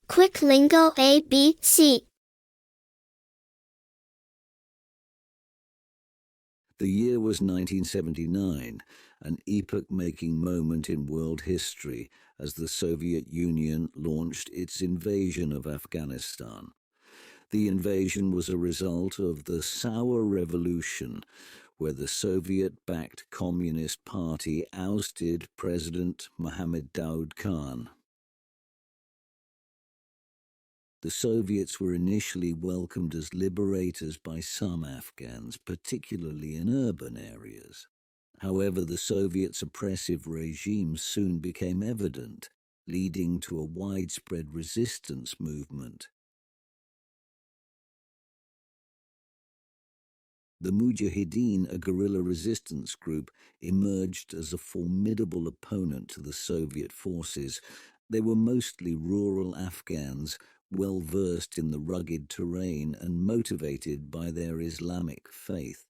Quick Lingo ABC. The year was 1979, an epoch-making moment in world history as the Soviet Union launched its invasion of Afghanistan. The invasion was a result of the Sour Revolution, where the Soviet-backed Communist Party ousted President Mohammad Daoud Khan. The Soviets were initially welcomed as liberators by some Afghans, particularly in urban areas. However, the Soviets' oppressive regime soon became evident, leading to a widespread resistance movement. The Mujahideen, a guerrilla resistance group, emerged as a formidable opponent to the Soviet forces. They were mostly rural Afghans, well versed in the rugged terrain and motivated by their Islamic faith.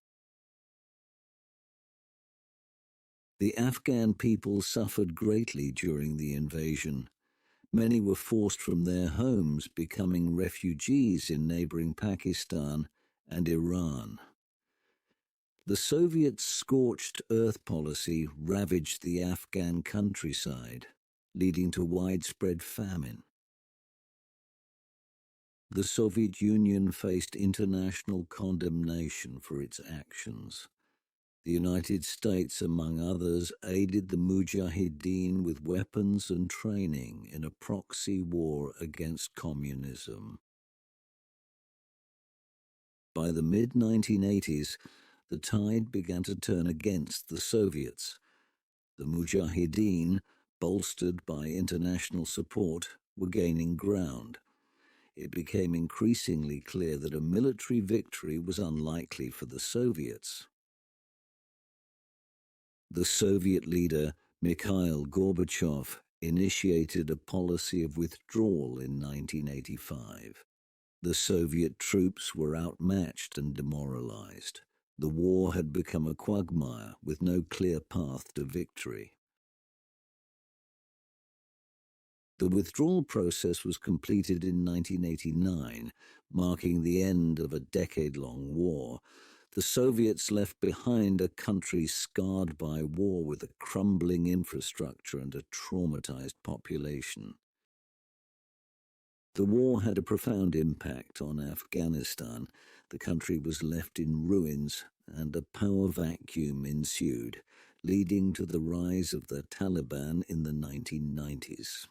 The Afghan people suffered greatly during the invasion. Many were forced from their homes, becoming refugees in neighboring Pakistan and Iran. The Soviets' scorched earth policy ravaged the Afghan countryside, leading to widespread famine. The Soviet Union faced international condemnation for its actions. The United States, among others, aided the Mujahideen with weapons and training in a proxy war against communism. By the mid-1980s, the tide began to turn against the Soviets. The Mujahideen, bolstered by international support, were gaining ground. It became increasingly clear that a military victory was unlikely for the Soviets. The Soviet leader, Mikhail Gorbachev, initiated a policy of withdrawal in 1985. The Soviet troops were outmatched and demoralized. The war had become a quagmire with no clear path to victory. The withdrawal process was completed in 1989, marking the end of a decade-long war. The Soviets left behind a country scarred by war with a crumbling infrastructure and a traumatized population. The war had a profound impact on Afghanistan. The country was left in ruins, and a power vacuum ensued, leading to the rise of the Taliban in the 1990s.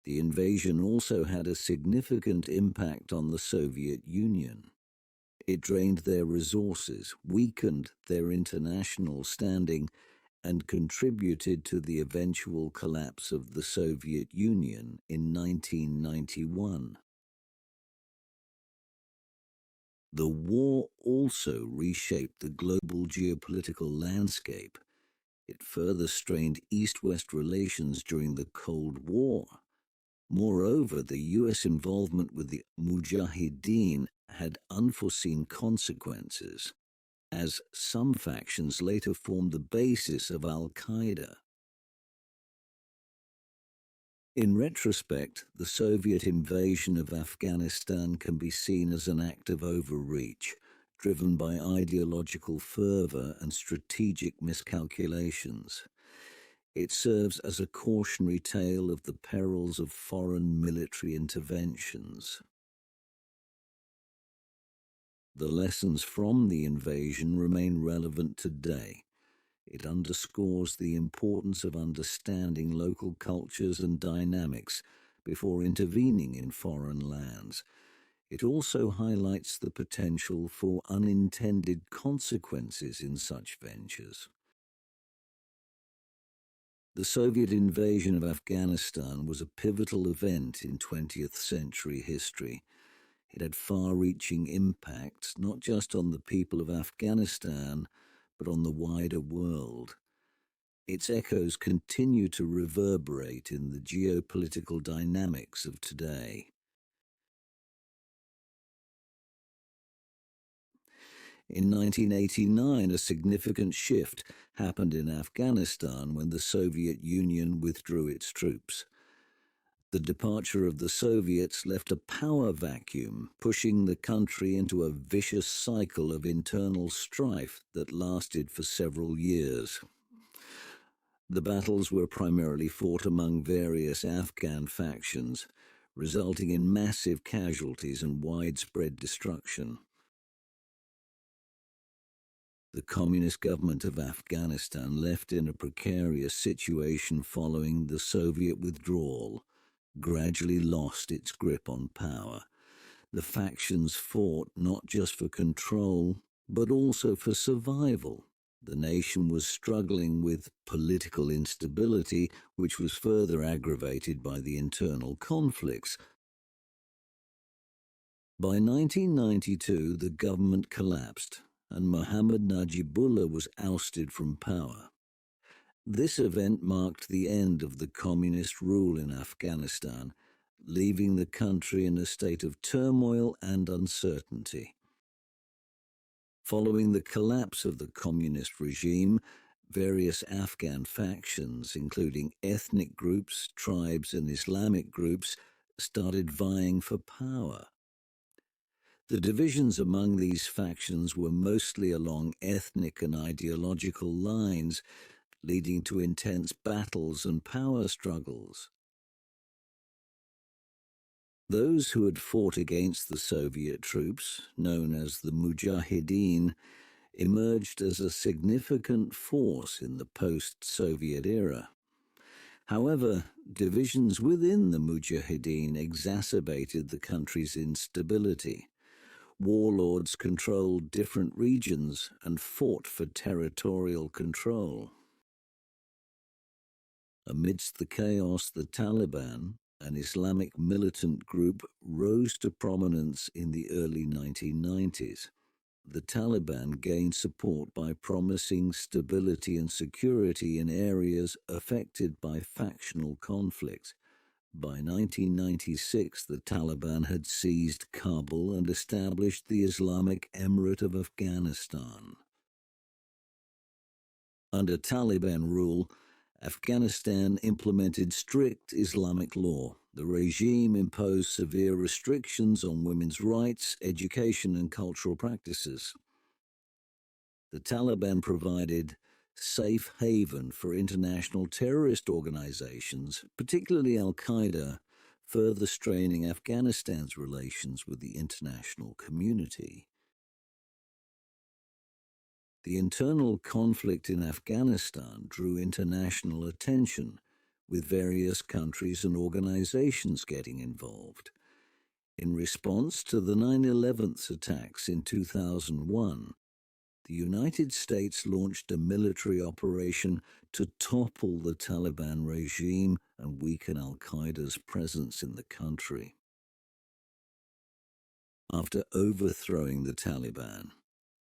The invasion also had a significant impact on the Soviet Union. It drained their resources, weakened their international standing, and contributed to the eventual collapse of the Soviet Union in 1991. The war also reshaped the global geopolitical landscape. It further strained East-West relations during the Cold War. Moreover, the U.S. involvement with the Mujahideen had unforeseen consequences, as some factions later formed the basis of al-Qaeda. In retrospect, the Soviet invasion of Afghanistan can be seen as an act of overreach, driven by ideological fervor and strategic miscalculations. It serves as a cautionary tale of the perils of foreign military interventions. The lessons from the invasion remain relevant today. It underscores the importance of understanding local cultures and dynamics before intervening in foreign lands. It also highlights the potential for unintended consequences in such ventures. The Soviet invasion of Afghanistan was a pivotal event in 20th century history. It had far-reaching impacts not just on the people of Afghanistan, but on the wider world. Its echoes continue to reverberate in the geopolitical dynamics of today. In 1989, a significant shift happened in Afghanistan when the Soviet Union withdrew its troops. The departure of the Soviets left a power vacuum, pushing the country into a vicious cycle of internal strife that lasted for several years. The battles were primarily fought among various Afghan factions, resulting in massive casualties and widespread destruction. The communist government of Afghanistan, left in a precarious situation following the Soviet withdrawal, gradually lost its grip on power. The factions fought not just for control, but also for survival. The nation was struggling with political instability, which was further aggravated by the internal conflicts. By 1992, the government collapsed, and Mohammad Najibullah was ousted from power. This event marked the end of the communist rule in Afghanistan, leaving the country in a state of turmoil and uncertainty. Following the collapse of the communist regime, various Afghan factions, including ethnic groups, tribes, and Islamic groups, started vying for power. The divisions among these factions were mostly along ethnic and ideological lines, leading to intense battles and power struggles. Those who had fought against the Soviet troops, known as the Mujahideen, emerged as a significant force in the post-Soviet era. However, divisions within the Mujahideen exacerbated the country's instability. Warlords controlled different regions and fought for territorial control. Amidst the chaos, the Taliban, an Islamic militant group, rose to prominence in the early 1990s. The Taliban gained support by promising stability and security in areas affected by factional conflicts. By 1996, the Taliban had seized Kabul and established the Islamic Emirate of Afghanistan. Under Taliban rule, Afghanistan implemented strict Islamic law. The regime imposed severe restrictions on women's rights, education, and cultural practices. The Taliban provided safe haven for international terrorist organizations, particularly Al-Qaeda, further straining Afghanistan's relations with the international community. The internal conflict in Afghanistan drew international attention, with various countries and organizations getting involved. In response to the 9/11 attacks in 2001, the United States launched a military operation to topple the Taliban regime and weaken al-Qaeda's presence in the country. After overthrowing the Taliban,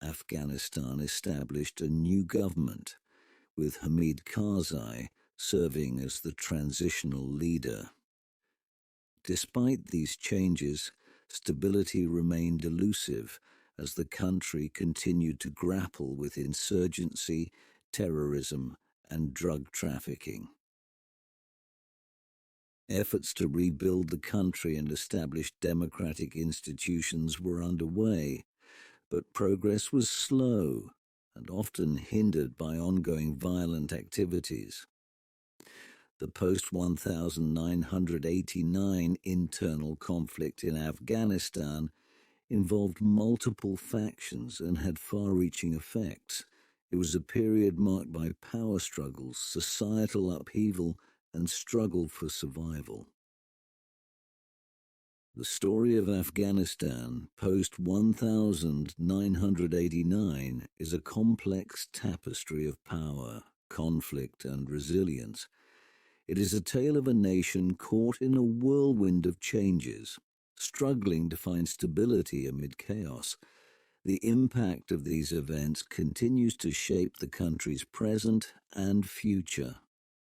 Afghanistan established a new government, with Hamid Karzai serving as the transitional leader. Despite these changes, stability remained elusive as the country continued to grapple with insurgency, terrorism, and drug trafficking. Efforts to rebuild the country and establish democratic institutions were underway, but progress was slow and often hindered by ongoing violent activities. The post-1989 internal conflict in Afghanistan involved multiple factions and had far-reaching effects. It was a period marked by power struggles, societal upheaval, and struggle for survival. The story of Afghanistan post-1989 is a complex tapestry of power, conflict, and resilience. It is a tale of a nation caught in a whirlwind of changes, struggling to find stability amid chaos. The impact of these events continues to shape the country's present and future.